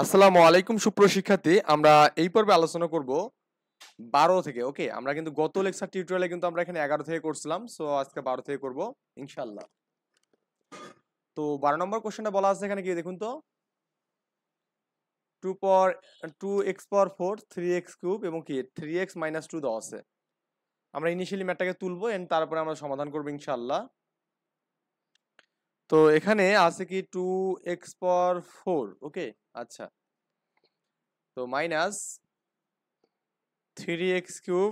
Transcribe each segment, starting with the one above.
আসসালামু আলাইকুম সুপ্রশিক্ষার্থী। আমরা এই পর্বে আলোচনা করব 12 থেকে। ওকে, আমরা কিন্তু গত লেকচার টিউটোরিয়ালে কিন্তু আমরা এখানে 11 থেকে করছিলাম, সো আজকে 12 থেকে করব ইনশাআল্লাহ। তো 12 নম্বর কোশ্চেনটা বলা আছে এখানে কি দেখুন তো, 2 পাওয়ার 2x পাওয়ার 4 3x কিউব এবং কি 3x - 2 দেওয়া আছে। আমরা ইনিশিয়ালি ম্যাথটাকে তুলবো এন্ড তারপরে আমরা সমাধান করব ইনশাআল্লাহ। তো এখানে আছে কি 2x পাওয়ার 4। ওকে, আচ্ছা, তো minus 3x cube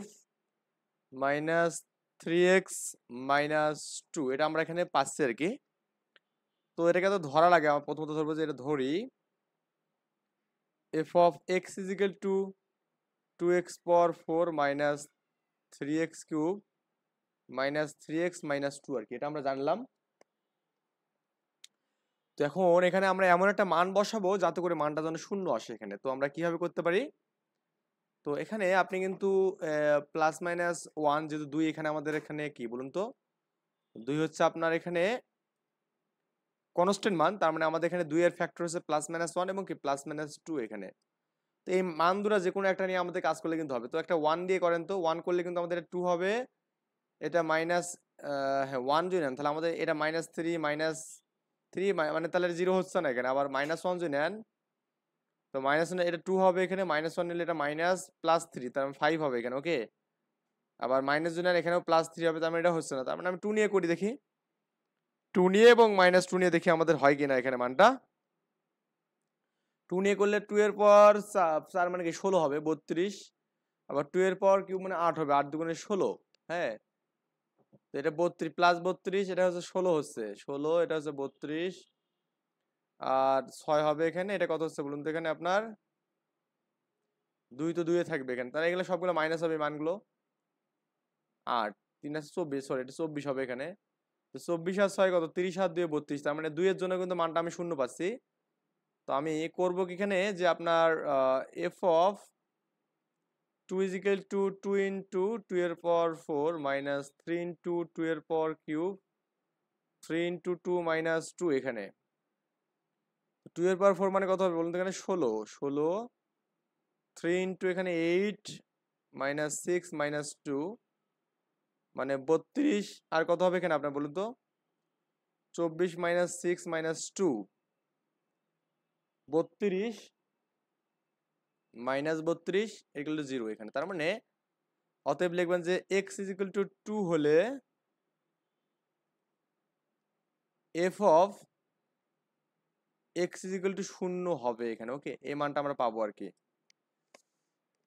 minus 3x minus 2, এটা আমরা এখানে পাচ্ছি আর কি। তো এটাকে তো ধরা লাগে, আমরা প্রথমত ধরবো যে এটা ধরি F of x is equal to 2x power 4 minus 3x cube minus 3x minus 2 আর কি, এটা আমরা জানলাম। তো এখন এখানে আমরা এমন একটা মান বসাবো যাতে করে মানটা যেন শূন্য আসে এখানে। তো আমরা কিভাবে করতে পারি, তো এখানে আপনি কিন্তু প্লাস মাইনাস 1 যেহেতু 2 এখানে আমাদের এখানে কি বলুন তো, 2 হচ্ছে আপনার এখানে কনস্ট্যান্ট মান, তার মানে আমাদের এখানে 2 এর ফ্যাক্টর হচ্ছে প্লাস মাইনাস 1 এবং কি প্লাস মাইনাস 2 এখানে। তো এই মান দুটো যে কোনো একটা নিয়ে আমাদের কাজ করলে কিন্তু হবে। তো একটা 1 দিয়ে করেন, তো 1 করলে কিন্তু আমাদের 2 হবে, এটা মাইনাস, হ্যাঁ 1 যদি নেন তাহলে আমাদের এটা -3 মানে তাহলে 0 হচ্ছে না এখানে। আবার -1 যদি নেন তো -1 এটা 2 হবে এখানে, -1 নিলে এটা মাইনাস প্লাস 3 তার মানে 5 হবে এখানে। ওকে, আবার মাইনাস যদি নেন এখানেও +3 হবে, তার মানে এটা হচ্ছে না। তার মানে আমি 2 নিয়ে করি দেখি, 2 নিয়ে এবং -2 নিয়ে দেখি আমাদের হয় কিনা এখানে মানটা। 2 নিয়ে করলে 2 এর পর 4 মানে কি 16 হবে 32। আবার 2 এর পর কিউব মানে 8 হবে, 8 দুগুণে 16। হ্যাঁ, তো এটা 32 প্লাস 32, এটা হচ্ছে 16 হচ্ছে 16, এটা হচ্ছে 32 আর 6 হবে এখানে। এটা কত হচ্ছে বলুন তো এখানে আপনার 2, তো 2 এ থাকবে এখানে, তাহলে এগুলো সবগুলো মাইনাস হবে এই মানগুলো। 8 3 আছে 24, সরি এটা 24 হবে এখানে। তো 24 আর 6 কত, 30 আর 2 32, তার মানে 2 এর জন্য কিন্তু মানটা আমি শূন্য পাচ্ছি। তো আমি করব কি এখানে যে আপনার F of 2 is equal to 2 into 2 এর পাওয়ার 4 minus 3 into 2 এর পাওয়ার কিউব 3 into 2 minus 2 এখানে 2 এর পাওয়ার 4 মানে কত হবে বলুন তো এখানে 16 16 3 into এখানে 8 minus 6 minus 2 মানে 32 আর কত হবে এখানে আপনার বলুন তো 24 minus 6 minus 2 32 minus 32 equal to 0 এখানে। তার মানে অতএব লিখবেন যে x is equal to 2 হলে f of x is equal to 0 হবে এখানে। ওকে, এই মানটা আমরা পাবো আর কি।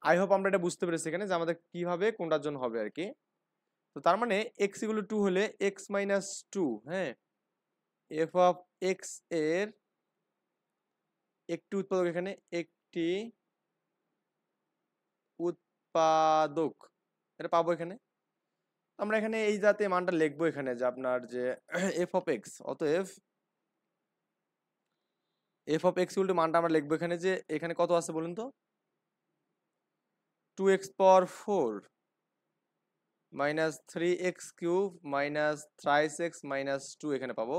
আই হোপ আমরা এটা বুঝতে পেরেছি এখানে যে আমাদের কিভাবে কোনটার জন্য হবে আর কি। তো তার মানে x equal to 2 হলে x minus 2, হ্যাঁ, f of x এর একটি উৎপাদক এখানে, একটি উৎপাদক, এটা পাবো এখানে। আমরা এখানে এই জাতে মানটা লিখবো এখানে যে আপনার যে f of x, অতএব f of x equal to মানটা আমরা লিখবো এখানে যে এখানে কত আছে বলুন তো 2x পাওয়ার 4 minus 3x cube minus thrice x minus 2 এখানে পাবো।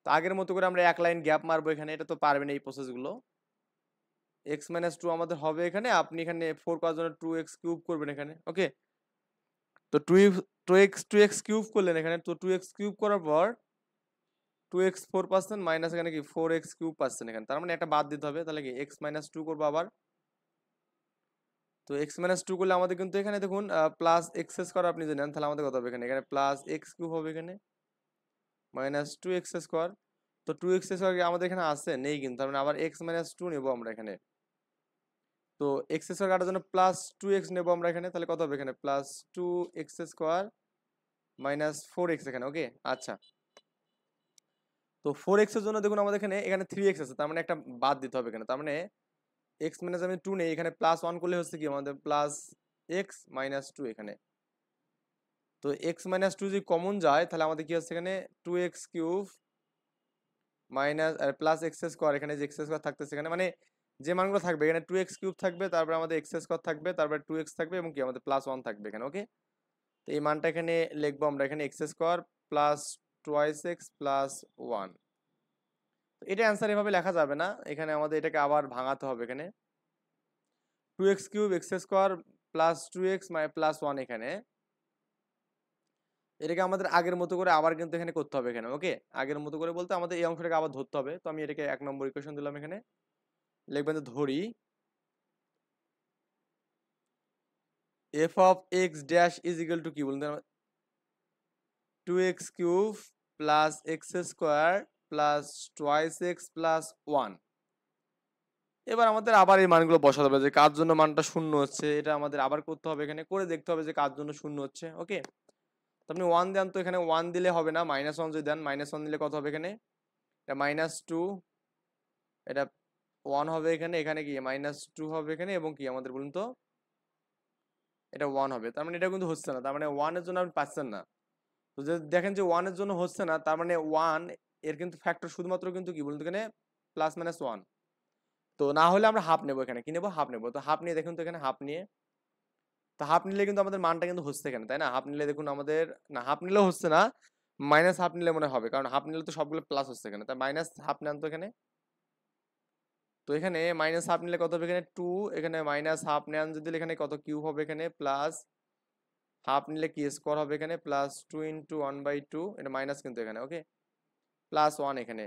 তো আগের মতো করে আমরা এক লাইন গ্যাপ মারবো এখানে, এটা তো পারবেন এই প্রসেসগুলো। x মাইনাস 2 আমাদের হবে এখানে, আপনি এখানে 4 পাওয়ার জন্য 2x কিউব করবেন এখানে। ওকে, তো 2x কিউব করলেন এখানে, তো 2x কিউব করার পর 2x 4 পাচ্ছেন মাইনাস এখানে কি 4x কিউব পাচ্ছেন এখানে, তার মানে একটা বাদ দিতে হবে, তাহলে কি x মাইনাস 2 করবো আবার। তো x মাইনাস 2 করলে আমাদের কিন্তু এখানে দেখুন প্লাস এক্স স্কোয়ার আপনি যদি নেন তাহলে আমাদের কত হবে এখানে, এখানে প্লাস এক্স কিউব হবে এখানে মাইনাস 2x স্কোয়ার। তো 2x স্কোয়ার আমাদের এখানে আছে নেই কিন্তু, তার মানে আবার x মাইনাস 2 নেবো আমরা এখানে। তো এক্স স্কোয়ার কাটার জন্য প্লাস 2x নেবো আমরা এখানে, তাহলে কত হবে এখানে plus 2x square minus 4x এখানে। ওকে, আচ্ছা, তো 4x এর জন্য দেখুন আমাদের এখানে এখানে 3x আছে, তার মানে একটা বাদ দিতে হবে এখানে, তার মানে x মাইনাস আমি 2 নেই এখানে, প্লাস 1 করলে হচ্ছে কি আমাদের প্লাস x মাইনাস 2 এখানে। তো x মাইনাস 2 যদি কমন যায় তাহলে আমাদের কি হচ্ছে এখানে 2x কিউব মাইনাস আর প্লাস এক্স স্কোয়ার, এখানে যে এক্স স্কোয়ার থাকতেছে এখানে, মানে যে মানগুলো থাকবে এখানে 2x কিউব থাকবে, তারপরে আমাদের এক্স স্কোয়ার থাকবে, তারপরে 2x থাকবে এবং কি আমাদের প্লাস 1 থাকবে এখানে। ওকে, তো এই মানটা এখানে লিখবো আমরা এখানে x square plus twice x plus 1। এটা অ্যান্সার এভাবে লেখা যাবে না, এখানে আমাদের এটাকে আবার ভাঙাতে হবে। এখানে 2x cube x square plus 2x plus 1, এখানে এটাকে আমাদের আগের মতো করে আবার কিন্তু এখানে করতে হবে এখানে। ওকে, আগের মতো করে বলতে আমাদের এই অংশটাকে আবার ধরতে হবে। তো আমি এটাকে 1 নম্বর ইকুয়েশন দিলাম। এখানে লিখবেন যে ধরি f of x dash is equal to কি বলুন, 2x cube plus X square plus twice x plus 1। এবার আমাদের আবার এই মানগুলো বসাতে হবে যে কার জন্য মানটা শূন্য হচ্ছে, এটা আমাদের আবার করতে হবে। এখানে করে দেখতে হবে যে কার জন্য শূন্য হচ্ছে। ওকে, তো আপনি 1 দেন, তো এখানে 1 দিলে হবে না, -1 যদি দেন, -1 দিলে কত হবে এখানে, এটা -2, এটা 1 হবে এখানে, এখানে কি -2 হবে এখানে, এবং কি আমাদের বলুন তো এটা 1 হবে। তার মানে এটা কিন্তু হচ্ছে না, তার মানে 1 এর জন্য আপনি পাচ্ছেন না। তো যদি দেখেন যে 1 এর জন্য হচ্ছে না, তার মানে 1 এর কিন্তু ফ্যাক্টর শুধুমাত্র কিন্তু কি বলুন তো এখানে +-1। তো না হলে আমরা হাফ নেবো, এখানে কি নেবো, হাফ নেবো। তো হাফ নিয়ে দেখুন তো এখানে হাফ নিয়ে, তো হাফ নিলে কিন্তু আমাদের মানটা কিন্তু হচ্ছে এখানে, তাই না? হাফ নিলে দেখুন আমাদের, না হাফ নিলেও হচ্ছে না, মাইনাস হাফ নিলে মনে হবে, কারণ হাফ নিলে তো সবগুলো প্লাস হচ্ছে এখানে, তাই মাইনাস হাফ নেন তো এখানে। তো এখানে মাইনাস হাফ নিলে কত হবে এখানে 2, এখানে মাইনাস হাফ নেন যদি এখানে কত কিউব হবে এখানে, প্লাস হাফ নিলে কি স্কোয়ার হবে এখানে, +2 × 1/2, এটা মাইনাস কিন্তু এখানে। ওকে, +1 এখানে,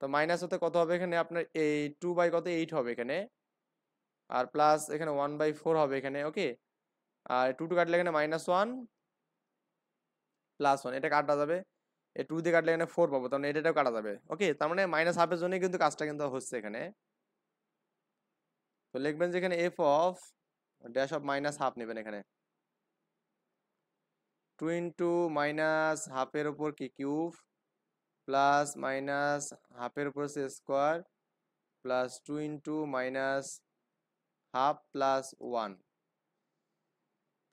তো মাইনাস হতে কত হবে এখানে আপনার এই 2/8 হবে এখানে, আর প্লাস এখানে 1/4 হবে এখানে। ওকে, আর 2 কাটলে এখানে -1 +1, এটা কাটা যাবে, এই 2 দিয়ে কাটলে এখানে 4 পাবো, তার মানে এটাও কাটা যাবে। ওকে, তার মানে মাইনাস হাফের জন্যই কিন্তু কাজটা কিন্তু হচ্ছে এখানে। তো লিখবেন যে এখানে F of dash of minus half নেবেন এখানে, 2 × মাইনাস হাফের উপর কি কিউব প্লাস মাইনাস হাফের উপর square plus 2 × minus half plus 1।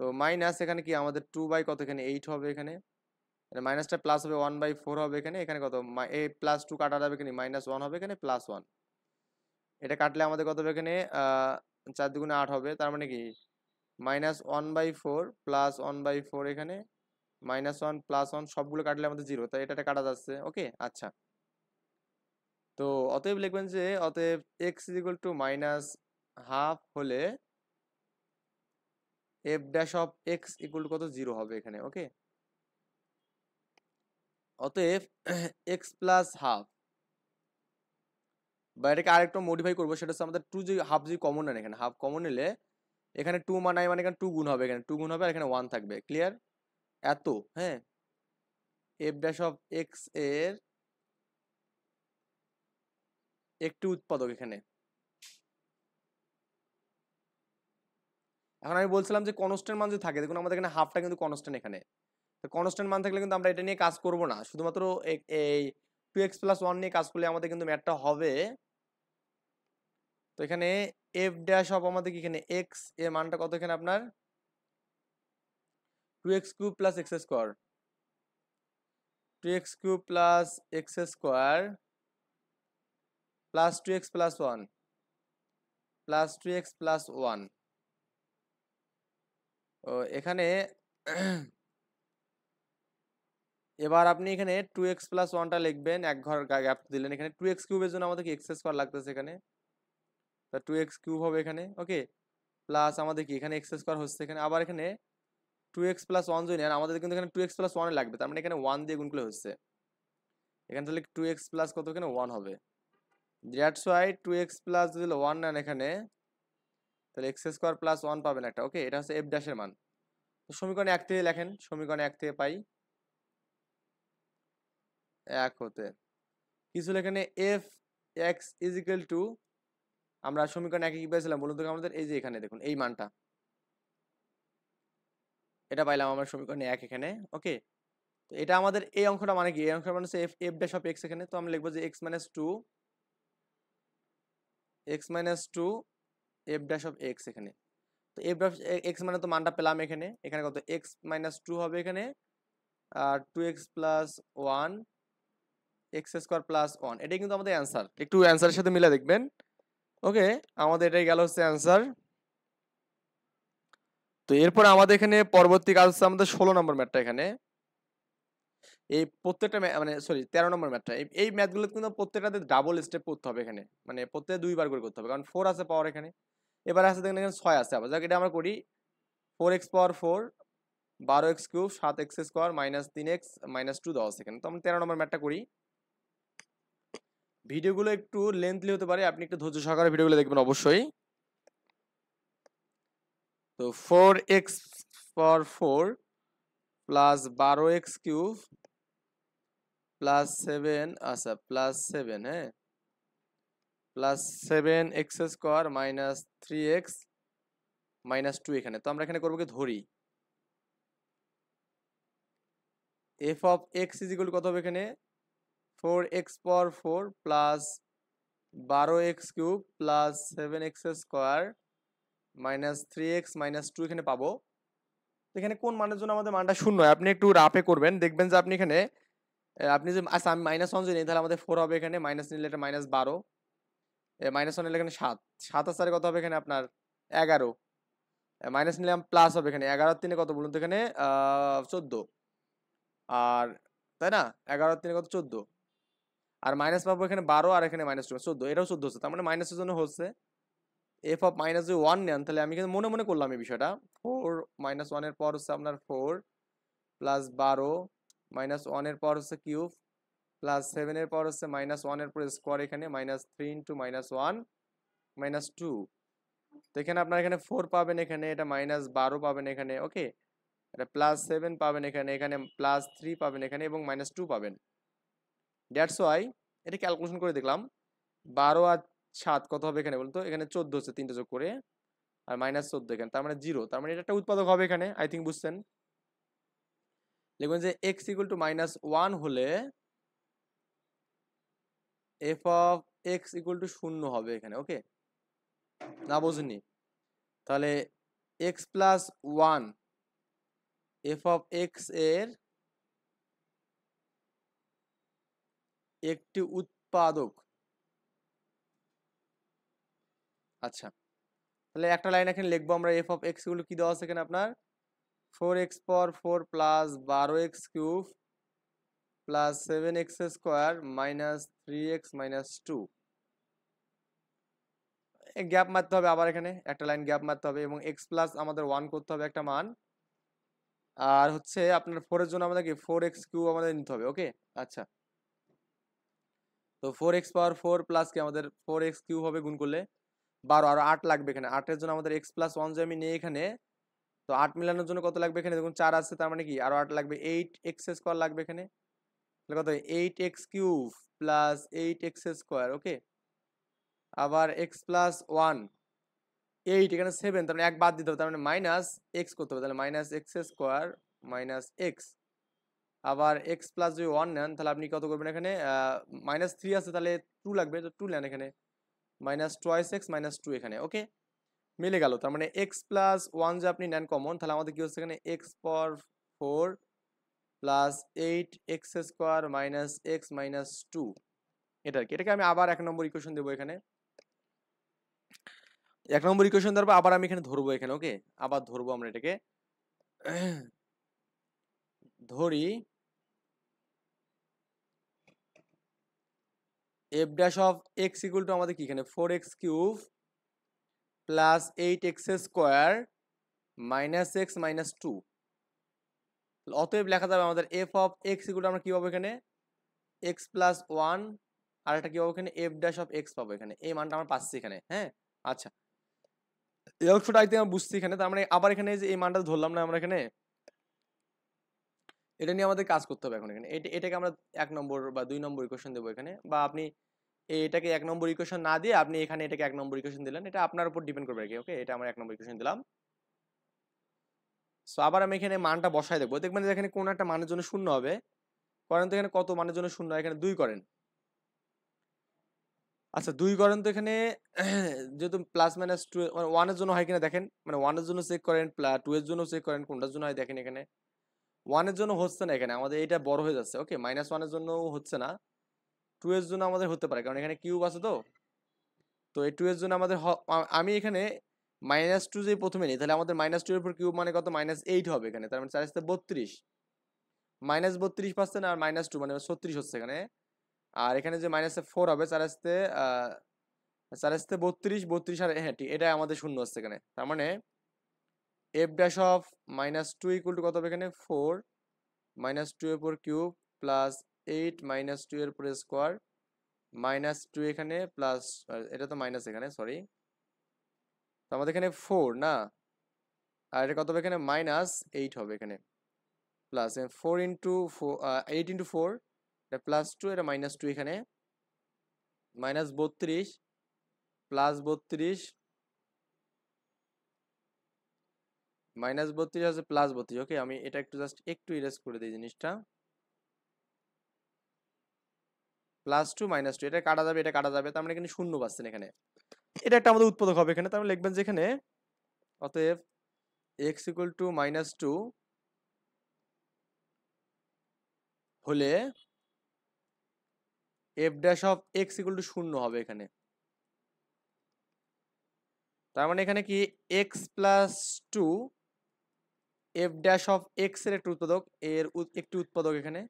তো মাইনাস এখানে কি আমাদের 2 বাই কত এখানে 8 হবে এখানে, মাইনাসটা প্লাস হবে 1/4 হবে এখানে, এখানে কত এই +2 কাটা যাবে এখানে, -1 হবে এখানে, +1, এটা কাটলে আমাদের কত হবে এখানে 4 × 2 = 8 হবে। তার মানে কি -1/4 প্লাস 1/4 এখানে, -1 +1 সবগুলো কাটলে আমাদের 0, তাই এটা কাটা যাচ্ছে। ওকে, আচ্ছা, তো অতএব লিখবেন যে অতএব x = -হাফ হলে f ড্যাশ অফ x = কত 0 হবে এখানে। ওকে, অতএব x প্লাস হাফ, বা এটাকে আরেকটু মডিফাই করবো, সেটা হচ্ছে আমাদের 2 যে হাফ যে কমন নেন, এখানে হাফ কমন নিলে এখানে 2 মানাই, মানে এখানে 2 গুণ হবে, এখানে 2 গুণ হবে, আর এখানে 1 থাকবে। ক্লিয়ার? এত, হ্যাঁ, f ড্যাশ অফ x এর একটি উৎপাদক এখানে। এখন আমি বলছিলাম যে কনস্ট্যান্ট মান যদি থাকে, দেখুন আমাদের এখানে হাফটা কিন্তু কনস্ট্যান্ট এখানে, তো কনস্ট্যান্ট মান থাকলে কিন্তু আমরা এটা নিয়ে কাজ করব না, শুধুমাত্র এই 2x + 1 নিয়ে কাজ করলে আমাদের কিন্তু ম্যাথটা হবে। তো এখানে f ড্যাশ অফ আমাদের কি এখানে x এর মানটা কত এখানে আপনার 2x³ + x² 2x³ + x² plus 2x + 1 plus 2x + 1। ও এখানে এবার আপনি এখানে 2x + 1টা লিখবেন, এক ঘর গ্যাপ দিলেন, এখানে 2x³ এর জন্য আমাদের কি x² লাগতেছে এখানে, তা 2x³ হবে এখানে। ওকে, প্লাস আমাদের কি এখানে x² হচ্ছে এখানে, আবার এখানে 2x + 1 যদি নেন, আমাদের কিন্তু এখানে 2x + 1 লাগবে, তার মানে এখানে 1 দিয়ে গুণ করলে হচ্ছে এখানে, তাহলে 2x প্লাস কত এখানে 1 হবে। দ্যাটস ওয়াই 2x প্লাস যদি 1 নেন এখানে, তাহলে x² + 1 পাবেন একটা। ওকে, এটা হচ্ছে f ড্যাশের মান। তো সমীকরণ 1 থেকে লেখেন, সমীকরণ 1 থেকে পাই 1 হতে কিছু এখানে f x = আমরা সমীকরণ 1 কি পেয়েছিলাম বলুন তো আমাদের, এই যে এখানে দেখুন এই মানটা, এটা পাইলাম আমরা সমীকরণ 1 এখানে। ওকে, তো এটা আমাদের এই অঙ্কটা মানে কি, এই অঙ্কটা মানে হচ্ছে f ড্যাশ অফ x এখানে, তো আমরা লিখবো যে x - 2 f dash of x এখানে। তো f ড্যাশ x মানে তো মানটা পেলাম এখানে, এখানে কত x - 2 হবে এখানে, আর 2x + 1 x² + 1, এটাই কিন্তু আমাদের অ্যান্সার। একটু অ্যান্সারের সাথে মিলে দেখবেন। ওকে, আমাদের এটাই গেল হচ্ছে অ্যান্সার। তো এরপর আমাদের এখানে পরবর্তী কাজ হচ্ছে আমাদের 16 নম্বর ম্যাথটা এখানে। এই প্রত্যেকটা মানে সরি 13 নম্বর ম্যাথটা, এই ম্যাথগুলো কিন্তু প্রত্যেকটাতে ডাবল স্টেপ করতে হবে এখানে, মানে প্রত্যেকটা দুইবার করে করতে হবে, কারণ 4 আছে পাওয়ার এখানে। এবার আছে দেখেন এখানে 6 আছে, আবার যাক এটা আমরা করি 4x পাওয়ার 4 12x cube 7x square minus 3x minus 2 দেওয়া আছে এখানে। তো আমরা 13 নম্বর ম্যাথটা করি। ভিডিওগুলো একটু লেন্থলি হতে পারে, আপনি একটু ধৈর্য সহকারে ভিডিওগুলো দেখবেন অবশ্যই। তো 4x পাওয়ার 4 প্লাস 12x কিউব প্লাস 7, আচ্ছা প্লাস 7, হ্যাঁ plus 7x square minus 3x minus 2 এখানে। তো আমরা এখানে করবো কি ধরি f of x is equal কত হবে এখানে 4x পাওয়ার 4 plus 12x cube plus 7x square minus 3x minus 2 এখানে পাবো। এখানে কোন মানের জন্য আমাদের মানটা শূন্য হয় আপনি একটু রাফে করবেন, দেখবেন যে আপনি এখানে আপনি যে আচ্ছা আমি মাইনাস 1 যদি নিই তাহলে আমাদের 4 হবে এখানে, মাইনাস নিলে এটা মাইনাস 12, মাইনাস 1 নিলে এখানে 7, 7 আর 4 কত হবে এখানে আপনার 11, মাইনাস নিলাম প্লাস হবে এখানে 11 আর 3 কত বলুন তো এখানে 14, আর তাই না 11 আর 3 কত 14, আর মাইনাস পাবো এখানে 12 আর এখানে মাইনাস 2 14, এটাও 14 হচ্ছে, তার মানে মাইনাসের জন্য হচ্ছে এফ অফ মাইনাস যদি 1 নেন তাহলে আমি কিন্তু মনে মনে করলাম এই বিষয়টা 4 মাইনাস 1 এর পর হচ্ছে আপনার 4 প্লাস 12 মাইনাস 1 এর পর হচ্ছে কিউব প্লাস 7 এর পর হচ্ছে মাইনাস 1 এর পর স্কোয়ার এখানে মাইনাস 3 ইন্টু মাইনাস 1 মাইনাস 2। তো এখানে আপনার এখানে 4 পাবেন, এখানে এটা মাইনাস 12 পাবেন এখানে, ওকে এটা প্লাস 7 পাবেন এখানে, এখানে প্লাস 3 পাবেন এখানে এবং মাইনাস 2 পাবেন। দ্যাটস ওয়াই এটা ক্যালকুলেশন করে দেখলাম 12 আর 7 কত হবে এখানে বলতো এখানে 14 হচ্ছে 3টে যোগ করে, আর মাইনাস 14 এখানে, তার মানে 0, তার মানে এটা একটা উৎপাদক হবে এখানে, আই থিঙ্ক বুঝছেন। দেখবেন যে x ইকুয়াল টু মাইনাস 1 হলে f of x equal to 0 হবে এখানে, ওকে না বোঝেননি তাহলে x plus 1 f of x এর একটি উৎপাদক। আচ্ছা তাহলে একটা লাইন এখানে লিখবো আমরা f অফ x গুলো কি দেওয়া আছে এখানে আপনার 4x পাওয়ার 4 plus 12x cube plus 7x square minus 3x minus 2, gap মারতে হবে আবার এখানে একটা লাইন গ্যাপ মারতে হবে এবং x প্লাস আমাদের 1 করতে হবে একটা মান, আর হচ্ছে আপনার 4 এর জন্য আমাদের কি 4x কিউব আমাদের নিতে হবে, ওকে আচ্ছা তো 4x পাওয়ার 4 প্লাস কি আমাদের 4x কিউব হবে গুণ করলে 12, আর 8 লাগবে এখানে, 8 এর জন্য আমাদের x প্লাস 1 যে আমি নিই এখানে, তো 8 মিলানোর জন্য কত লাগবে এখানে দেখুন 4 আছে, তার মানে কি আরো 8 লাগবে 8x স্কোয়ার লাগবে এখানে, তাহলে কত 8x cube plus 8x square, ওকে আবার x প্লাস 1 8 এখানে 7, তার মানে 1 বাদ দিতে হবে, তার মানে মাইনাস x করতে হবে, তাহলে minus x square minus x, আবার x প্লাস যদি 1 নেন তাহলে আপনি কত করবেন এখানে মাইনাস 3 আছে তাহলে 2 লাগবে, তো 2 নেন এখানে মাইনাস টোয়াইস x মাইনাস 2 এখানে, ওকে মিলে গেল। তার মানে x প্লাস 1 যে আপনি নেন কমন তাহলে আমাদের কি হচ্ছে এখানে x পাওয়ার 4 plus 8x square minus x minus 2, এটাকে আমি আবার 1 নম্বর ইকুয়েশন দেবো এখানে, 1 নম্বর ইকুয়েশন দেওয়ার পর আবার আমি এখানে ধরবো এখানে, ওকে আবার ধরবো আমরা এটাকে ধরি f dash of x equal to আমাদের কি এখানে 4x cube plus 8x square minus x minus 2, অতএব লেখা যাবে আমাদের f of x equal to আমরা কি পাবো এখানে x প্লাস 1, আর এটা কি পাবো এখানে f ড্যাশ অফ x পাবো এখানে, এই মানটা আমরা পাচ্ছি এখানে, হ্যাঁ আচ্ছা এই অংশটা আই থিঙ্ক আমরা বুঝছি এখানে। তার মানে আবার এখানে যে এই মানটা ধরলাম না আমরা এখানে, এটা নিয়ে আমাদের কাজ করতে হবে এখন এখানে, এটাকে আমরা 1 নম্বর বা 2 নম্বর ইকুয়েশন দেবো এখানে, বা আপনি এটাকে 1 নম্বর ইকুয়েশন না দিয়ে আপনি এখানে এটাকে 1 নম্বর ইকুয়েশন দিলেন, এটা আপনার উপর ডিপেন্ড করবে আর কি, ওকে এটা আমরা 1 নম্বর ইকুয়েশন দিলাম। সো আবার আমি এখানে মানটা বসাই দেবো, দেখবেন যে এখানে কোন একটা মানের জন্য শূন্য হবে, করেন তো এখানে কত মানের জন্য শূন্য, এখানে 2 করেন, আচ্ছা 2 করেন তো এখানে যেহেতু প্লাস মাইনাস 2 মানে 1 এর জন্য হয় কিনা দেখেন, মানে 1 এর জন্য চেক করেন, 2 এর জন্য চেক করেন, কোনটার জন্য হয় দেখেন এখানে 1 এর জন্য হচ্ছে না এখানে আমাদের, এটা বড় হয়ে যাচ্ছে, ওকে মাইনাস 1 এর জন্য হচ্ছে না, 2 এর জন্য আমাদের হতে পারে কারণ এখানে কিউব আছে, তো এই 2 এর জন্য আমাদের আমি এখানে মাইনাস 2 যে প্রথমে নিই তাহলে আমাদের মাইনাস 2 এর উপর কিউব মানে কত মাইনাস 8 হবে এখানে, তার মানে 4 32, -32% আর -2 মানে 36 হচ্ছে এখানে। আর এখানে যে -4 হবে 4 আসতে 32 32 আর হ্যাঁ ঠিক এটা আমাদের শূন্য হচ্ছে এখানে। তার মানে f dash of -2 equal to কত হবে এখানে 4 -2 এর উপর কিউব প্লাস 8 -2 এর উপর স্কোয়ার -2 এখানে প্লাস এটা তো মাইনাস এখানে সরি, তো আমাদের এখানে 4 না, আর এটা কত হবে এখানে -8 হবে এখানে প্লাস 4 ইন্টু 8 ইন্টু 4 এটা +2 এটা -2 এখানে -32 +32 -32 আছে +32 ওকে। আমি এটা একটু জাস্ট একটু ইরেজ করে দিই জিনিসটা, +2 -2 এটা কাটা যাবে এটা কাটা যাবে, তার মানে এখানে শূন্য পাচ্ছেন এখানে, এটা একটা আমাদের উৎপাদক হবে এখানে। তাহলে লিখবেন যে এখানে অতএব x ইকুয়াল টু -2 হলে f dash of x equal to 0 হবে এখানে। তার মানে এখানে কি x plus 2 f dash of x এর একটা উৎপাদক, এর একটি উৎপাদক এখানে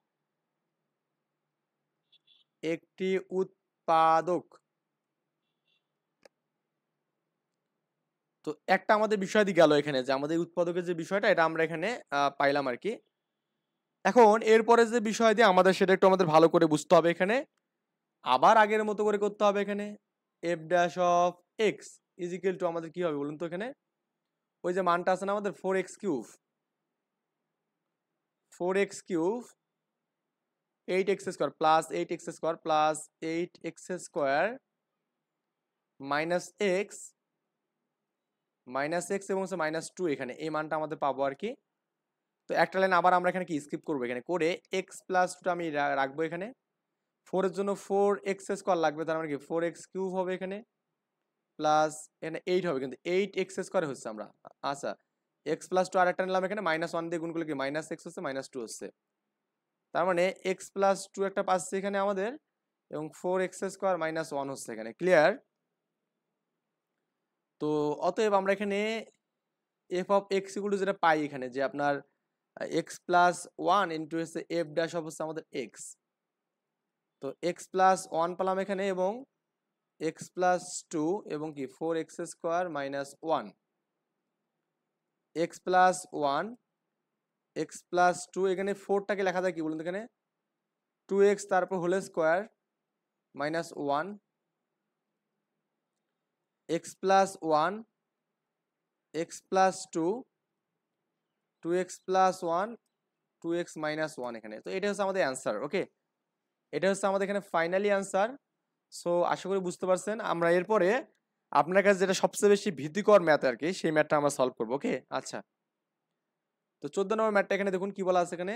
একটি উৎপাদক। তো একটা আমাদের বিষয় দিয়ে গেল এখানে যে আমাদের উৎপাদকের যে বিষয়টা এটা আমরা এখানে পাইলাম আর কি। এখন এরপরে যে বিষয় দিয়ে আমাদের সেটা একটু আমাদের ভালো করে বুঝতে হবে এখানে, আবার আগের মতো করে করতে হবে এখানে f dash of x is equal to আমাদের কি হবে বলুন তো এখানে ওই যে মানটা আছে না আমাদের 4x cube 8x square plus 8x square plus 8x square minus x এবং -2 এখানে এই মানটা আমাদের পাবো আর কি। তো একটা লাইন আবার আমরা এখানে কি স্কিপ করবো এখানে করে x প্লাস 2 আমি রাখবো এখানে, 4 এর জন্য 4x স্কোয়ার লাগবে, তার মানে কি 4x কিউব হবে এখানে প্লাস এখানে 8 হবে, কিন্তু 8x স্কোয়ার হচ্ছে আমরা আচ্ছা x প্লাস 2 আরেকটা নিলাম এখানে -1 দিয়ে গুণ করলে কি -x হচ্ছে -2 হচ্ছে, তার মানে x প্লাস 2 একটা পাচ্ছে এখানে আমাদের এবং 4x স্কোয়ার -1 হচ্ছে এখানে। ক্লিয়ার? তো অতএব আমরা এখানে f of x equal to যেটা পাই এখানে যে আপনার x প্লাস 1 ইন্টু হচ্ছে f ড্যাশ অফ হচ্ছে আমাদের x, তো x প্লাস 1 পেলাম এখানে এবং x প্লাস 2 এবং কি 4x square -1 x plus 1 x plus 2 এখানে 4টাকে লেখা যায় কি বলুন এখানে 2x তারপর whole square -1 x plus 1 x plus 2 2x plus 1 2x minus 1 এখানে। তো এটা হচ্ছে আমাদের অ্যান্সার ওকে, এটা হচ্ছে আমাদের এখানে ফাইনালি অ্যান্সার। সো আশা করি বুঝতে পারছেন। আমরা এরপরে আপনার কাছে যেটা সবচেয়ে বেশি ভীতিকর ম্যাথ আর কি সেই ম্যাথটা আমরা সলভ করবো ওকে। আচ্ছা তো 14 নম্বর ম্যাথটা এখানে দেখুন কি বলা আছে এখানে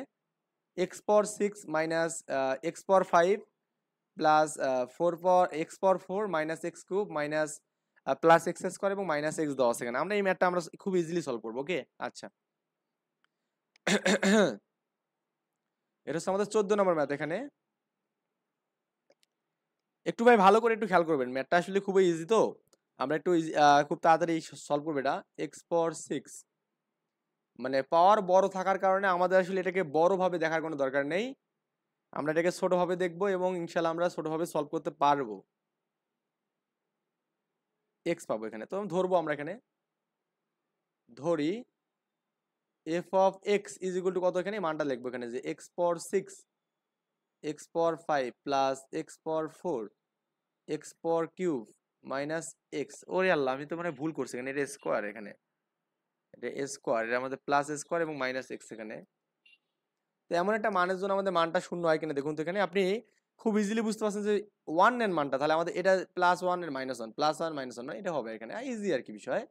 x পাওয়ার 6 মাইনাস x পাওয়ার 5 প্লাস 4 পাওয়ার x পাওয়ার 4 minus x cube minus plus x square এবং মাইনাস x দেওয়া আছে এখানে। আমরা এই ম্যাথটা আমরা খুব ইজিলি সলভ করবো ওকে। আচ্ছা এটা হচ্ছে আমাদের 14 নম্বর ম্যাথ এখানে। একটু ভাই ভালো করে একটু খেয়াল করবেন, ম্যাথটা আসলে খুবই ইজি, তো আমরা একটু খুব তাড়াতাড়ি সলভ করবো এটা। x পাওয়ার 6 মানে পাওয়ার বড় থাকার কারণে আমাদের আসলে এটাকে বড় ভাবে দেখার কোনো দরকার নেই, আমরা এটাকে ছোট ভাবে দেখবো এবং ইনশাল্লাহ আমরা ছোট ভাবে সলভ করতে পারবো। x পাবো এখানে, তো ধরবো আমরা এখানে ধরি f of x is equal to কত, এখানে মানটা লিখবো এখানে যে x পাওয়ার 6 x পাওয়ার 5 প্লাস x পাওয়ার 4 x power cube minus x। ওরে আল্লাহ আমি তো মানে ভুল করছি এখানে, এটা স্কোয়ার এখানে, এটা স্কোয়ার, এটা আমাদের প্লাস স্কোয়ার এবং মাইনাস এক্স এখানে। তো এমন একটা মানের জন্য আমাদের মানটা শূন্য হয় কিনা দেখুন তো এখানে আপনি খুব ইজিলি বুঝতে পারছেন যে 1 এর মানটা তাহলে আমাদের এটা +1 এর -1 +1 -1 এটা হবে এখানে ইজি আর কি বিষয়।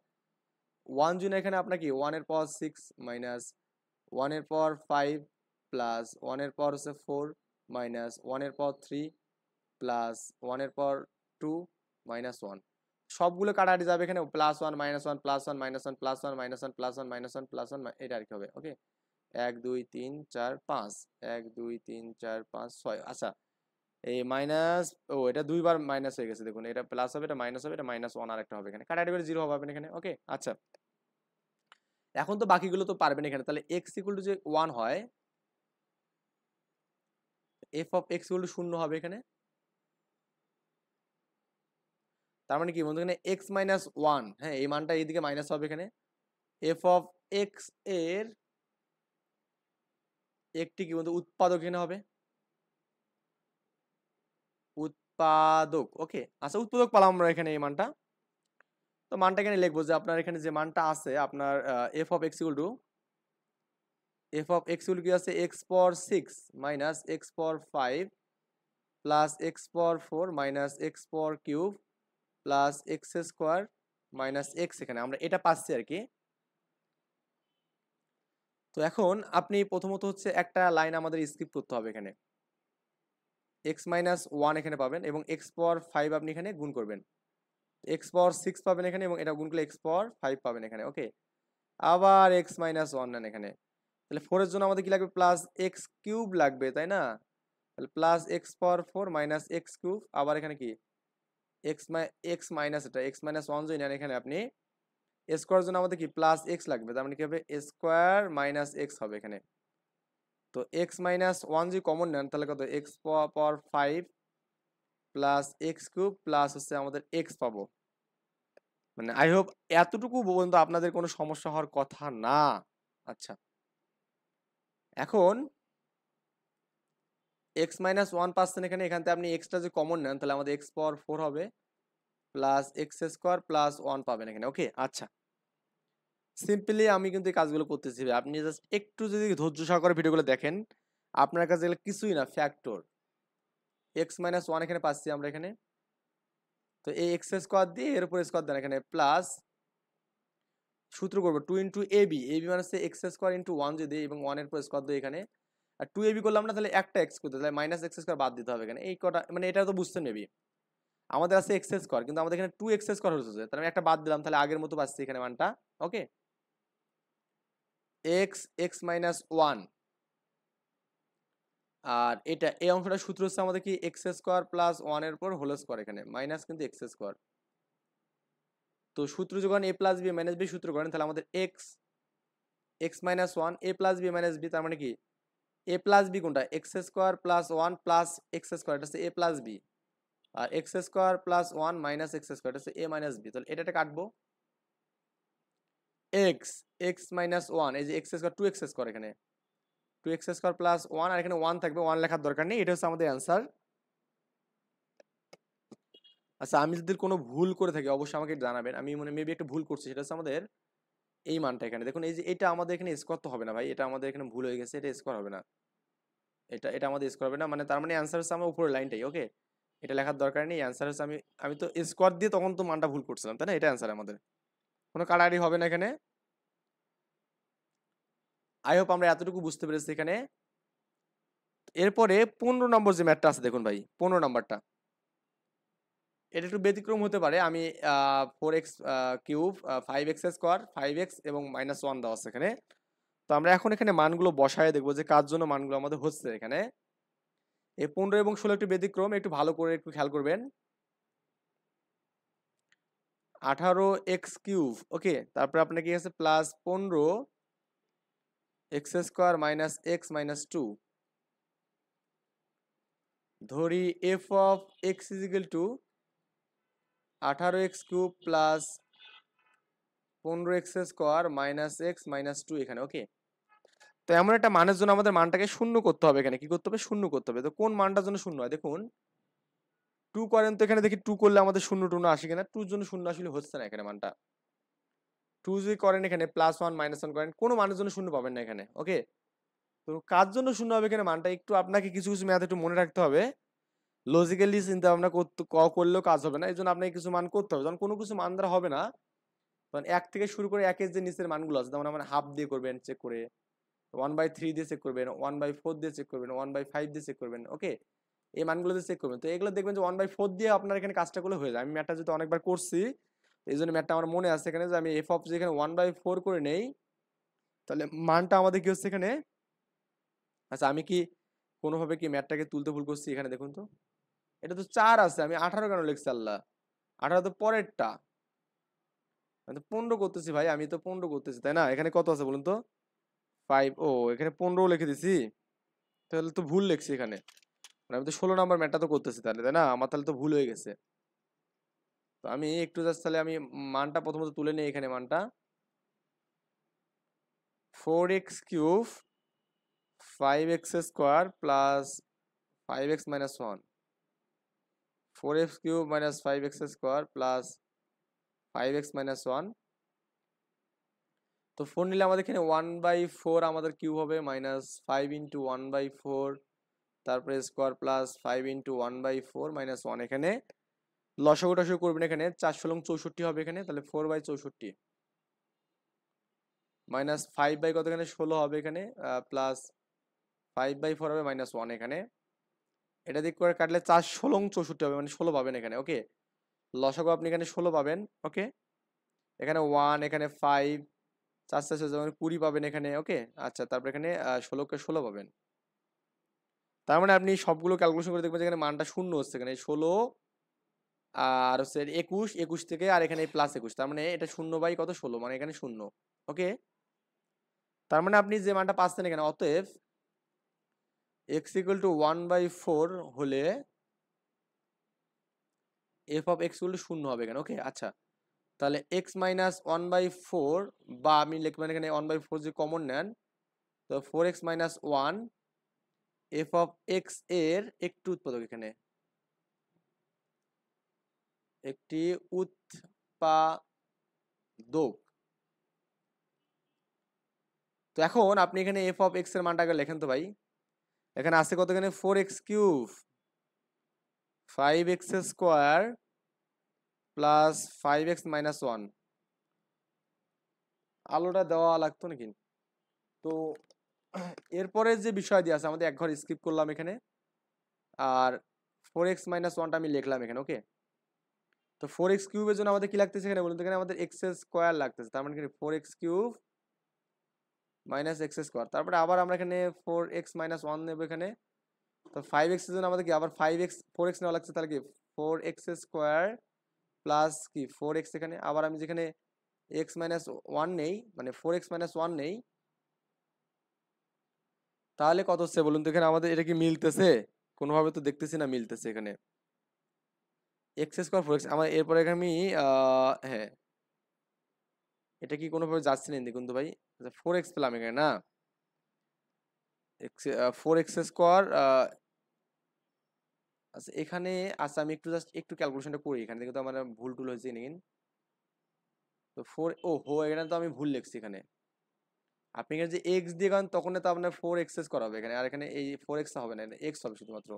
1 জন্য এখানে আপনার কি 1 এর পাওয়ার 6 মাইনাস 1 এর পাওয়ার 5 প্লাস 1 এর পাওয়ার হচ্ছে 4 মাইনাস 1 এর পাওয়ার 3 প্লাস 1 এর পাওয়ার 2 -1 সবগুলো কাটাকাটি যাবে এখানে +1 -1 +1 -1 +1 -1 +1 -1 +1 এটা আর কি হবে ওকে। 1 2 3 4 5 1 2 3 4 5 6 আচ্ছা এই মাইনাস ও এটা দুইবার মাইনাস হয়ে গেছে দেখুন, এটা প্লাস হবে এটা মাইনাস হবে এটা -1 আর একটা হবে এখানে, কাটাকাটি করে 0 হবে এখানে ওকে। আচ্ছা এখন তো বাকিগুলো তো পারবেন এখানে, তাহলে x ইকুয়াল টু যে 1 হয় F of x equal to 0 হবে এখানে। তার মানে কি বন্ধু, এখানে এক্স মাইনাস ওয়ান, হ্যাঁ এই মানটা এইদিকে মাইনাস হবে এখানে। এফ অফ এক্স এর একটি কি বন্ধু উৎপাদক এখানে হবে, উৎপাদক। ওকে আচ্ছা, উৎপাদক পালাম আমরা এখানে এই মানটা। তো মানটা এখানে লিখবো যে আপনার এখানে যে মানটা আছে আপনার F of x equal to, F of x equal কি আছে, এক্স পাওয়ার 6 মাইনাস এক্স পাওয়ার 5 প্লাস এক্স পাওয়ার 4 minus x power cube plus X square minus x, এখানে আমরা এটা পাচ্ছি আর কি। তো এখন আপনি প্রথমত হচ্ছে একটা লাইন আমাদের স্কিপ করতে হবে এখানে, এক্স মাইনাস ওয়ান এখানে পাবেন এবং এক্স পাওয়ার 5 আপনি এখানে গুণ করবেন, এক্স পাওয়ার 6 পাবেন এখানে এবং এটা গুণ করলে এক্স পাওয়ার 5 পাবেন এখানে। ওকে আবার এক্স মাইনাস ওয়ান নেন এখানে, তাহলে 4 এর জন্য আমাদের কি লাগবে, প্লাস এক্স কিউব লাগবে তাই না, তাহলে প্লাস এক্স পাওয়ার 4 মাইনাস এক্স কিউব, আবার এখানে কি এক্স মাইনাস এটা এক্স মাইনাস ওয়ান যদি নেন এখানে আপনি স্কোয়ার জন্য আমাদের কি প্লাস এক্স লাগবে, তার মানে কি হবে স্কোয়ার মাইনাস এক্স হবে এখানে। তো এক্স মাইনাস ওয়ান যদি কমন নেন তাহলে কত, এক্স পাওয়ার 5 প্লাস এক্স কিউব প্লাস হচ্ছে আমাদের এক্স পাবো। মানে আই হোপ এতটুকু পর্যন্ত আপনাদের কোনো সমস্যা হওয়ার কথা না। আচ্ছা এখন এক্স মাইনাস ওয়ান পাচ্ছেন এখানে, এখান থেকে আপনি এক্সটা যদি কমন নেন তাহলে আমাদের এক্স পাওয়ার 4 হবে plus X square plus one পাবেন এখানে। ওকে আচ্ছা, সিম্পলি আমি কিন্তু এই কাজগুলো করতেছি, আপনি জাস্ট একটু যদি ধৈর্য সহকারে ভিডিওগুলো দেখেন আপনার কাছে এগুলো কিছুই না, ফ্যাক্টর এক্স মাইনাস ওয়ান এখানে পাচ্ছি আমরা এখানে। তো এই এক্স স্কোয়ার দিয়ে এর উপর স্কোয়ার দেন এখানে প্লাস সূত্র করবো 2 ইন্টু এবি, এবি মানে হচ্ছে এক্স স্কোয়ার ইন্টু ওয়ান যদি এবং ওয়ানের পর স্কোয়ার দিই এখানে, আর 2 এবি করলাম না তাহলে একটা এক্স করতে, তাহলে মাইনাস এক্স স্কোয়ার বাদ দিতে হবে এখানে। এই কটা মানে এটা তো বুঝতে নেবি, আমাদের আছে এক্স স্কোয়ার কিন্তু আমাদের এখানে 2 এক্স স্কোয়ার হচ্ছে, তাহলে আমি একটা বাদ দিলাম, তাহলে আগের মতো পাচ্ছি এখানে মানটা। ওকে এক্স এক্স মাইনাস ওয়ান, আর এটা এই অংশটা সূত্র হচ্ছে আমাদের কি এক্স স্কোয়ার প্লাস ওয়ানের পর হোল স্কোয়ার এখানে মাইনাস কিন্তু এক্স স্কোয়ার। তো সূত্র যখন A plus B minus B সূত্র করেন তাহলে আমাদের X X minus one A plus B minus B, তার মানে কি এ প্লাস বি কোনটা, X square plus one plus X square, এটা হচ্ছে এ প্লাস বি, আর X square plus one minus X square, এটা হচ্ছে এ মাইনাস বি। তাহলে এটা কাটবো, এক্স এক্স মাইনাস ওয়ান, এই যে এক্স স্কোয়ার 2 এক্স স্কোয়ার এখানে 2 এক্স স্কোয়ার প্লাস ওয়ান, আর এখানে ওয়ান থাকবে, ওয়ান লেখার দরকার নেই, এটা হচ্ছে আমাদের অ্যান্সার। আচ্ছা আমি যদি কোনো ভুল করে থাকি অবশ্যই আমাকে জানাবেন, আমি মনে মেবি একটা ভুল করছি, সেটা হচ্ছে আমাদের এই মানটা এখানে দেখুন, এই যে এটা আমাদের এখানে স্কোয়ার তো হবে না ভাই, এটা আমাদের এখানে ভুল হয়ে গেছে, এটা স্কোয়ার হবে না, এটা এটা আমাদের স্কোয়ার হবে না, মানে তার মানে অ্যান্সার হচ্ছে আমার উপরের লাইনটাই। ওকে এটা লেখার দরকার নেই, অ্যান্সার হচ্ছে আমি আমি তো স্কোয়ার দিয়ে তখন তো মানটা ভুল করছিলাম তাই না, এটা অ্যান্সার আমাদের, কোনো কাটাকাটি হবে না এখানে। আই হোপ আমরা এতটুকু বুঝতে পেরেছি এখানে। এরপরে 15 নম্বর যে ম্যাথটা আছে দেখুন ভাই, 15 নম্বরটা এটা একটু ব্যতিক্রম হতে পারে। আমি 4x cube 5x square 5x এবং মাইনাস ওয়ান দেওয়া আছে এখানে। তো আমরা এখন এখানে মানগুলো বসায় দেখবো যে কার জন্য মানগুলো আমাদের হচ্ছে এখানে। এই 15 এবং 16 একটু ব্যতিক্রম, একটু ভালো করে একটু খেয়াল করবেন। 18x কিউব, ওকে তারপরে আপনার কি আছে plus 15x square minus x minus 2, ধরি F of x is equal to 18x cube plus 15x square minus x minus 2 এখানে। ওকে তো এমন একটা মানের জন্য আমাদের মানটাকে শূন্য করতে হবে, এখানে কি করতে হবে, শূন্য করতে হবে। তো কোন মানটার জন্য শূন্য হয় দেখুন, 2 করেন তো এখানে দেখি 2 করলে আমাদের শূন্য টুন্য আসে কিনা, 2 জন্য শূন্য আসলে হচ্ছে না এখানে মানটা। 2 যদি করেন এখানে প্লাস ওয়ান মাইনাস ওয়ান করেন, কোনো মানের জন্য শূন্য পাবেন না এখানে। ওকে তো কার জন্য শূন্য হবে এখানে মানটা, একটু আপনাকে কিছু কিছু ম্যাথ একটু মনে রাখতে হবে, লজিক্যালি চিন্তা ভাবনা করলেও কাজ হবে না, এই জন্য আপনাকে কিছু মান করতে হবে। যখন কোনো কিছু মান দ্বারা হবে না তখন এক থেকে শুরু করে একের যে নিচের মানগুলো আছে যেমন আমরা হাফ দিয়ে করবেন চেক করে, 1/3 দিয়ে চেক করবেন, 1/4 দিয়ে চেক করবেন, 1/5 দিয়ে চেক করবেন। ওকে এই মানগুলো দিয়ে চেক করবেন, তো এগুলো দেখবেন যে 1/4 দিয়ে আপনার এখানে কাজটা করলে হয়ে যায়। আমি ম্যাথটা যদি অনেকবার করছি এই জন্য ম্যাথটা আমার মনে আছে এখানে, যে আমি এফ অফ যেখানে 1/4 করে নেই তাহলে মানটা আমাদের কি হচ্ছে এখানে। আচ্ছা আমি কি কোনোভাবে কি ম্যাথটাকে তুলতে ভুল করছি এখানে দেখুন তো, এটা তো 4 আছে, আমি 18 কেন লিখছি আল্লাহ, 18 তো পরেরটা, আমি তো 15 করতেছি ভাই, আমি তো 15 করতেছি তাই না, এখানে কত আছে বলুন তো 5, ও এখানে 15 লিখে দিছি, তাহলে তো ভুল লিখছি এখানে। মানে আমি তো 16 নাম্বার ম্যাথটা তো করতেছি তাহলে, তাই না? আমার তাহলে তো ভুল হয়ে গেছে। তো আমি একটু জাস্ট তাহলে আমি মানটা প্রথমত তুলে নিই এখানে মানটা। 4x cube 5x square plus 5x minus 1, 4x cube minus 5x square plus 5x minus 1। তো 4 নিলে আমাদের এখানে 1/4 আমাদের কিউব হবে, মাইনাস 5 ইন্টু 1/4, তারপরে স্কোয়ার প্লাস 5 ইন্টু 1/4 মাইনাস 1। এখানে লসাগু টসাগু করবেন, এখানে 4 × 64 হবে এখানে, তাহলে 4/64 মাইনাস 5 কত এখানে 16 হবে এখানে, প্লাস 5/4 হবে মাইনাস 1 এখানে। এটা দিক করে কাটলে 4 × 16 হবে, মানে 16 পাবেন এখানে। ওকে, লসাগু আপনি এখানে 16 পাবেন। ওকে, এখানে 1, এখানে 5, 4 20 পাবেন এখানে। ওকে, আচ্ছা, তারপর এখানে 16কে 16 পাবেন। তার মানে আপনি সবগুলো ক্যালকুলেশন করে দেখবেন এখানে মানটা শূন্য হচ্ছে, এখানে 16 আর হচ্ছে 21, 21 থেকে আর এখানে প্লাস 21, তার মানে এটা 0/কত 16, মানে এখানে 0। ওকে, তার মানে আপনি যে মানটা পাচ্ছেন এখানে, অতএব x = 1/4 হলে f of x = 0 হবে এখানে। ওকে, আচ্ছা, তাহলে x - 1/4, বা আপনি লিখবেন এখানে 1/4 যদি কমন নেন, তো 4x - 1 f of x এর একটি উৎপাদক, এখানে একটি উৎপাদক। তো এখন আপনি এখানে f of x এর মানটাকে লেখেন তো ভাই। এখানে আছে কত, এখানে 4x cube 5x square plus 5x minus 1। আলোটা দেওয়া লাগতো নাকি? তো এরপরে যে বিষয় দিয়ে আছে আমাদের এক ঘর স্কিপ করলাম এখানে, আর 4x মাইনাস 1টা আমি লিখলাম এখানে। ওকে, তো 4x কিউবের জন্য আমাদের কি লাগতেছে এখানে বলুন তো? এখানে আমাদের x স্কোয়ার লাগতেছে, তার মানে এখানে 4x cube minus x square, তারপরে আবার আমরা এখানে 4x মাইনাস 1 নেব এখানে। তো 5x এর জন্য আমাদের কি আবার 5x 4x নেওয়া লাগছে, তাহলে কি 4x স্কোয়ার প্লাস কি 4x, এখানে আবার আমি যেখানে x মাইনাস 1 নেই, মানে 4x মাইনাস 1 নেই, তাহলে কত হচ্ছে বলুন তো? এখানে আমাদের এটা কি মিলতেছে? কোনোভাবে তো দেখতেছি না মিলতেছে এখানে। এক্স স্কোয়ার 4x আমার, এরপরে এখানে আমি হ্যাঁ, এটা কি কোনোভাবে যাচ্ছে না দেখুন তো ভাই। 4x পেলাম এখানে না, এক্স 4x স্কোয়ার। আচ্ছা এখানে, আচ্ছা আমি একটু জাস্ট একটু ক্যালকুলেশনটা করি এখানে, দেখো তো আমার ভুল টুল হয়েছে নাকি। তো 4, ও হো, এখানে তো আমি ভুল লিখছি এখানে। আপনি এখানে যে এক্স দিয়ে গান, তখন তো আপনার 4x করা হবে এখানে, আর এখানে এই 4x হবে না, এক্স হবে শুধুমাত্র।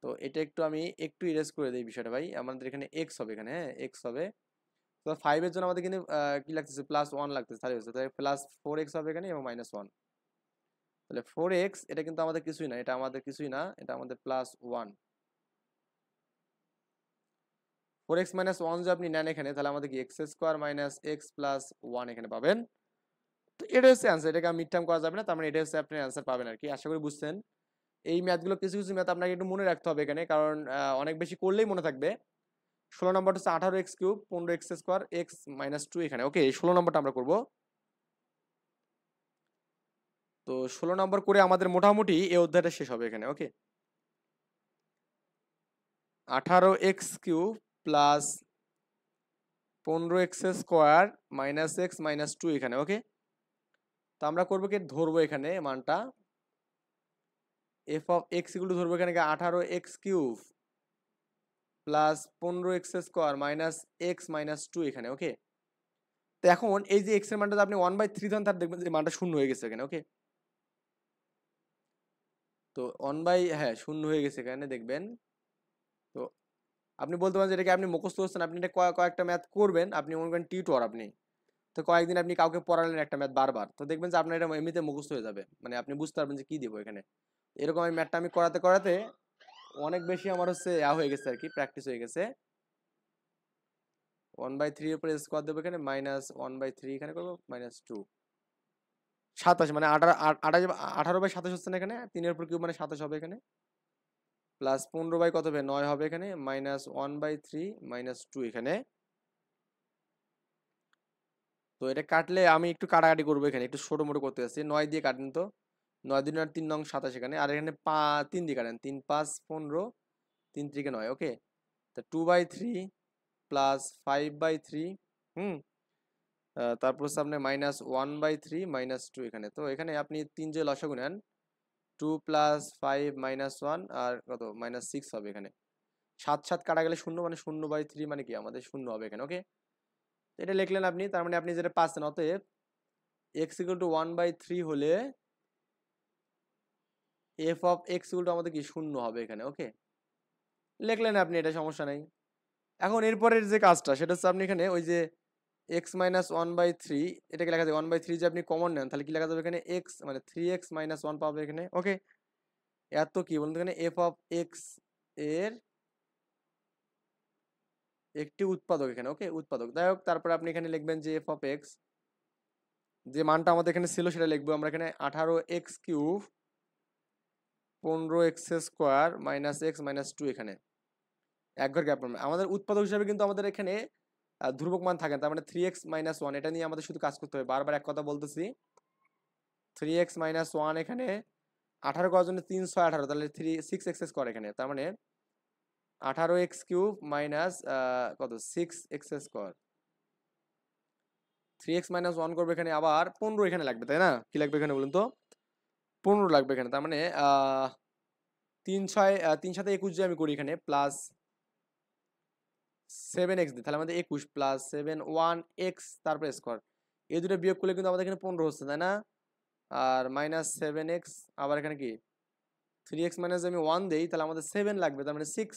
তো এটা একটু আমি একটু ইরেজ করে দিই বিষয়টা ভাই, আমাদের এখানে এক্স হবে এখানে, হ্যাঁ এক্স হবে। তো 5 এর জন্য আমাদের কিন্তু কি লাগতেছে, প্লাস 1 লাগতেছে, তাহলে হচ্ছে তাহলে প্লাস 4x হবে এখানে এবং মাইনাস 1। তাহলে 4x এটা কিন্তু আমাদের কিছুই না, এটা আমাদের কিছুই না, এটা আমাদের প্লাস 1। 4x মাইনাস 1 যদি আপনি নেন এখানে, তাহলে আমাদের কি x square minus x plus 1 এখানে পাবেন। তো এটা হচ্ছে অ্যান্সার, এটাকে মিড টার্ম করা যাবে না, তার মানে এটা হচ্ছে আপনি অ্যান্সার পাবেন আর কি। আশা করি বুঝছেন। এই ম্যাথগুলো কিছু কিছু ম্যাথ আপনাকে একটু মনে রাখতে হবে এখানে, কারণ অনেক বেশি করলেই মনে থাকবে। 16 নম্বরটা হচ্ছে 18x cube 15x square x minus 2 এখানে। ওকে, 16 নম্বরটা আমরা করবো। তো 16 নম্বর করে আমাদের মোটামুটি এই অধ্যায়টা শেষ হবে এখানে। ওকে, 18x cube plus 15x square minus x minus 2 এখানে। ওকে, তো আমরা করবো কি, ধরবো এখানে মানটা f of x এগুলো ধরবো এখানে 18x cube plus 15x square minus x minus 2 এখানে। ওকে, তো এখন এই যে x এর মানটা আপনি 1/3 ধরেন, তার দেখবেন যে মানটা শূন্য হয়ে গেছে এখানে। ওকে, তো 1 হ্যাঁ শূন্য হয়ে গেছে এখানে দেখবেন। তো আপনি বলতে পারেন যে এটাকে আপনি মুখস্থ করছেন, আপনি এটা কয়েকটা ম্যাথ করবেন, আপনি মনে করেন টিউটর আপনি, তো কয়েকদিন আপনি কাউকে পড়ালেন একটা ম্যাথ বারবার, তো দেখবেন যে আপনার এটা এমনিতে মুখস্থ হয়ে যাবে, মানে আপনি বুঝতে পারবেন যে কি দিব এখানে। এরকম আমি ম্যাথটা আমি করাতে করাতে অনেক বেশি আমার হচ্ছে হয়ে গেছে আর কি, প্র্যাকটিস হয়ে গেছে। 1/3 এর উপরে স্কোয়ার দেবো এখানে, মাইনাস 1/3 এখানে করবো, মাইনাস 2 27, মানে 18/27 হচ্ছে না এখানে, 3 এর উপর কিউব মানে 27 হবে এখানে, প্লাস 15 কত হবে 9 হবে এখানে, মাইনাস 1/3 মাইনাস 2 এখানে। তো এটা কাটলে আমি একটু কাটাকাটি করবো এখানে, একটু ছোট মোটো করতে যাচ্ছি, 9 দিয়ে কাটেন তো, 9 দুগুণে 8 3 নং 27 এখানে, আর এখানে 3 দিয়ে কাটেন, 3 5 15, 3 3 9, ওকে। তো 2/3 প্লাস 5/3, তারপর হচ্ছে আপনার -1/3 -2 এখানে। তো এখানে আপনি 3 যে লসাগু নেন, 2 + 5 - 1 আর কত -6 হবে এখানে। 7 7 কাটা গেলে 0, মানে 0/3 মানে কি আমাদের 0 হবে এখানে, ওকে। এটা লিখলেন আপনি, তার মানে আপনি যেটা পাচ্ছেন, অতএব x = 1/3 হলে f of x = আমাদের কি 0 হবে এখানে, ওকে। লিখলেন আপনি, এটা সমস্যা নাই। এখন এরপরের যে কাজটা সেটা হচ্ছে আপনি এখানে ওই যে x - 1/3 এটাকে লেখা যায় 1/3, যে আপনি কমন নেন তাহলে কি লেখা যাবে এখানে x, মানে 3x - 1 পাবে এখানে, ওকে। এত কি বলুন তো, এখানে f of x এর একটি উৎপাদক এখানে, ওকে, উৎপাদক। যাই হোক, তারপরে আপনি এখানে লিখবেন যে f of x, যে মানটা আমাদের এখানে ছিল সেটা লিখবো আমরা এখানে 18x³ 15x² - x - 2 এখানে এক ঘর গ্যাপ আমাদের উৎপাদক হিসাবে কিন্তু আমাদের এখানে ধ্রুবক মান থাকে, তার মানে 3x - 1, এটা নিয়ে আমাদের শুধু কাজ করতে হবে। বারবার এক কথা বলতেছি, 3x - 1 এখানে 18 করার জন্য 3 6 18, তাহলে 6x² এখানে, তার মানে 18x³ মাইনাস কত 6x²। 3x - 1 করবে এখানে, আবার 15 এখানে লাগবে, তাই না? কি লাগবে এখানে বলুন তো, 15 লাগবে এখানে। তার মানে 3 6 3 7 21 যে আমি করি এখানে, প্লাস 7x দিই, তাহলে আমাদের 21 প্লাস 7 1x তারপরে স্কোয়ার, এই দুটো বিয়োগ করলে কিন্তু আমাদের এখানে 15 হচ্ছে, তাই না? আর -7x, আবার এখানে কি 3x মাইনাস আমি 1 দেই, তাহলে আমাদের 7 লাগবে, তার মানে 6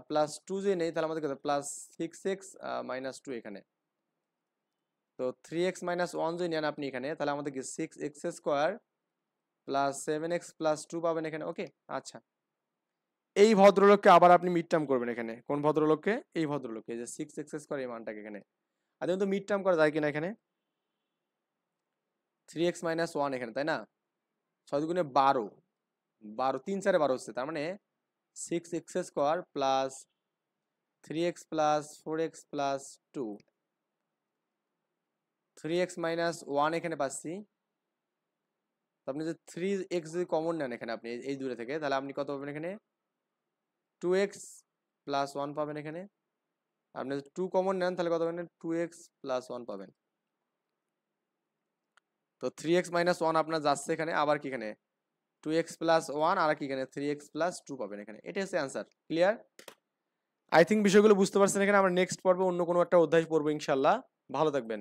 প্লাস 2 যে নেই, তাহলে আমাদের কত প্লাস 6x - 2 এখানে। তো 3x - 1 যদি নেন আপনি এখানে, তাহলে আমাদের কি 6x² প্লাস 7x প্লাস 2 পাবেন এখানে, ওকে। আচ্ছা, এই ভদ্রলোককে আবার আপনি মিড টার্ম করবেন এখানে। কোন ভদ্রলোককে? এই ভদ্রলোককে, যে 6x² এই মানটাকে এখানে। আর দেখুন তো মিড টার্ম করা যায় কিনা এখানে। 3x - 1 এখানে, তাই না? 6 দুগুণে 12, 12 3 4 12 হচ্ছে, তার মানে 6x² plus 3x plus 4x plus 2, 3x - 1 এখানে পাচ্ছি। আপনি যে 3x যদি কমন নেন এখানে আপনি এই দূরে থেকে, তাহলে আপনি কত পাবেন এখানে 2x প্লাস 1 পাবেন এখানে। আপনি যদি 2 কমন নেন তাহলে কত পাবেন 2x প্লাস 1 পাবেন। তো 3x - 1 আপনার যাচ্ছে এখানে, আবার কি এখানে 2x প্লাস 1 আর কি এখানে 3x প্লাস 2 পাবেন এখানে। এটা হচ্ছে অ্যান্সার। ক্লিয়ার? আই থিঙ্ক বিষয়গুলো বুঝতে পারছেন এখানে। আমরা নেক্সট পর্বে অন্য কোনো একটা অধ্যায় পড়বো ইনশাল্লাহ। ভালো থাকবেন।